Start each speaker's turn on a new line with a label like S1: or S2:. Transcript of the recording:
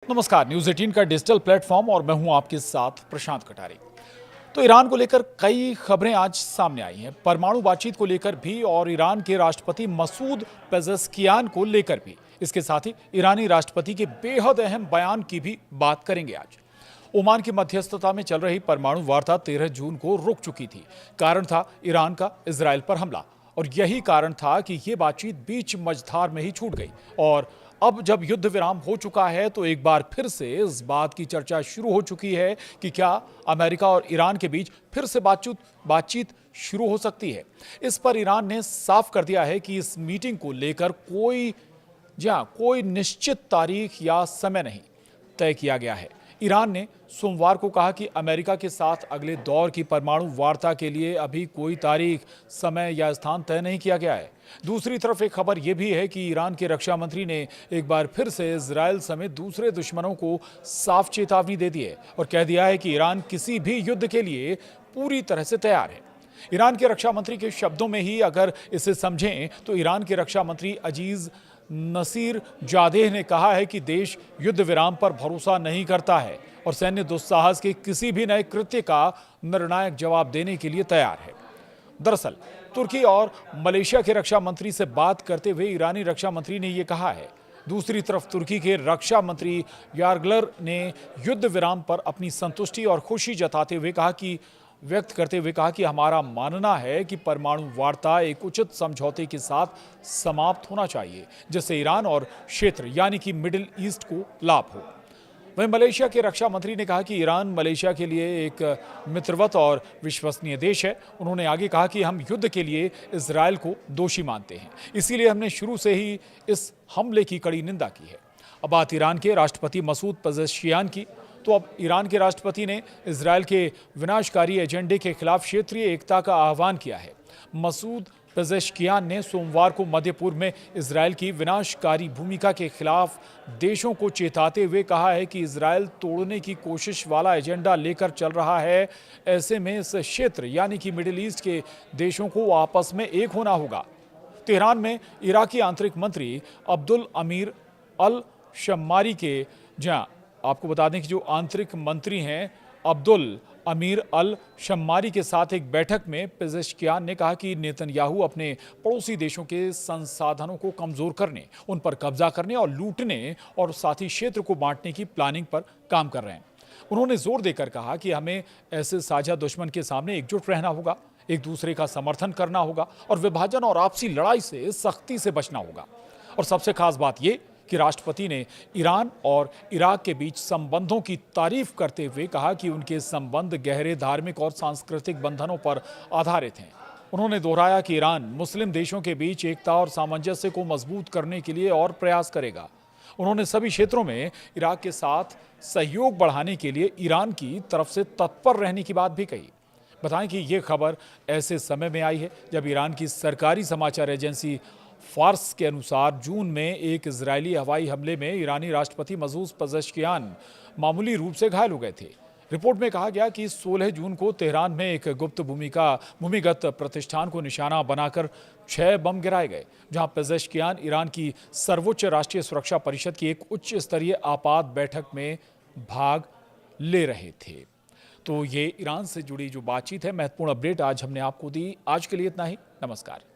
S1: नमस्कार, न्यूज 18 का digital platform और मैं हूं आपके साथ प्रशांत कटारे। तो ईरान को लेकर कई खबरें आज सामने आई हैं, परमाणु बातचीत को लेकर भी और ईरान के राष्ट्रपति मसूद पेजेश्कियान को लेकर भी। इसके साथ ही ईरानी राष्ट्रपति के बेहद अहम बयान की भी बात करेंगे आज। ओमान की मध्यस्थता में चल रही परमाणु वार्ता 13 जून को रुक चुकी थी। कारण था ईरान का इजरायल पर हमला, और यही कारण था कि ये बातचीत बीच मझधार में ही छूट गई। और अब जब युद्ध विराम हो चुका है तो एक बार फिर से इस बात की चर्चा शुरू हो चुकी है कि क्या अमेरिका और ईरान के बीच फिर से बातचीत शुरू हो सकती है। इस पर ईरान ने साफ कर दिया है कि इस मीटिंग को लेकर कोई निश्चित तारीख या समय नहीं तय किया गया है। ईरान ने सोमवार को कहा कि अमेरिका के साथ अगले दौर की परमाणु वार्ता के लिए अभी कोई तारीख, समय या स्थान तय नहीं किया गया है। दूसरी तरफ एक खबर यह भी है कि ईरान के रक्षा मंत्री ने एक बार फिर से इजरायल समेत दूसरे दुश्मनों को साफ चेतावनी दे दी है और कह दिया है कि ईरान किसी भी युद्ध के लिए पूरी तरह से तैयार है। ईरान के रक्षा मंत्री के शब्दों में ही अगर इसे समझें तो ईरान के रक्षा मंत्री अजीज नसीर जादेह ने कहा है कि देश युद्ध विराम पर भरोसा नहीं करता है और सैन्य दुस्साहस के किसी भी नए कृत्य का निर्णायक जवाब देने के लिए तैयार है। दरअसल तुर्की और मलेशिया के रक्षा मंत्री से बात करते हुए ईरानी रक्षा मंत्री ने यह कहा है। दूसरी तरफ तुर्की के रक्षा मंत्री यारगलर ने युद्ध विराम पर अपनी संतुष्टि और खुशी व्यक्त करते हुए कहा कि हमारा मानना है कि परमाणु वार्ता एक उचित समझौते के साथ समाप्त होना चाहिए, जिससे ईरान और क्षेत्र यानी कि मिडिल ईस्ट को लाभ हो। वहीं मलेशिया के रक्षा मंत्री ने कहा कि ईरान मलेशिया के लिए एक मित्रवत और विश्वसनीय देश है। उन्होंने आगे कहा कि हम युद्ध के लिए इजरायल को दोषी मानते हैं, इसीलिए हमने शुरू से ही इस हमले की कड़ी निंदा की है। अब बात ईरान के राष्ट्रपति मसूद पेजेश्कियान की। तो अब ईरान के राष्ट्रपति ने इजरायल के विनाशकारी एजेंडे के खिलाफ क्षेत्रीय एकता का आह्वान किया है। मसूद पेजेश्कियान ने सोमवार को मध्य पूर्व में इजरायल की विनाशकारी भूमिका के खिलाफ देशों को चेताते हुए कहा है कि इजरायल तोड़ने की कोशिश वाला एजेंडा लेकर चल रहा है। ऐसे में इस क्षेत्र यानी कि मिडिल ईस्ट के देशों को आपस में एक होना होगा। तेहरान में इराकी आंतरिक मंत्री अब्दुल अमीर अल शम्मारी के आपको बता दें कि जो आंतरिक मंत्री हैं अब्दुल अमीर अल शम्मारी के साथ एक बैठक में पेजेश्कियान ने कहा कि नेतन्याहू अपने पड़ोसी देशों के संसाधनों को कमजोर करने, उन पर कब्जा करने और लूटने और साथ ही क्षेत्र को बांटने की प्लानिंग पर काम कर रहे हैं। उन्होंने जोर देकर कहा कि हमें ऐसे साझा दुश्मन के सामने एकजुट रहना होगा, एक दूसरे का समर्थन करना होगा और विभाजन और आपसी लड़ाई से सख्ती से बचना होगा। और सबसे खास बात यह कि राष्ट्रपति ने ईरान और इराक के बीच संबंधों की तारीफ करते हुए कहा कि उनके संबंध गहरे धार्मिक और सांस्कृतिक बंधनों पर आधारित हैं। उन्होंने दोहराया कि ईरान मुस्लिम देशों के बीच एकता और सामंजस्य को मजबूत करने के लिए और प्रयास करेगा। उन्होंने सभी क्षेत्रों में इराक के साथ सहयोग बढ़ाने के लिए ईरान की तरफ से तत्पर रहने की बात भी कही। बताएं कि ये खबर ऐसे समय में आई है जब ईरान की सरकारी समाचार एजेंसी फार्स के अनुसार जून में एक इजरायली हवाई हमले में ईरानी राष्ट्रपति मसूद पेजेश्कियान मामूली रूप से घायल हो गए थे। रिपोर्ट में कहा गया कि 16 जून को तेहरान में एक गुप्त भूमिगत प्रतिष्ठान को निशाना बनाकर 6 बम गिराए गए, जहां पेजेश्कियान ईरान की सर्वोच्च राष्ट्रीय सुरक्षा परिषद की एक उच्च स्तरीय आपात बैठक में भाग ले रहे थे। तो ये ईरान से जुड़ी जो बातचीत है, महत्वपूर्ण अपडेट आज हमने आपको दी। आज के लिए इतना ही। नमस्कार।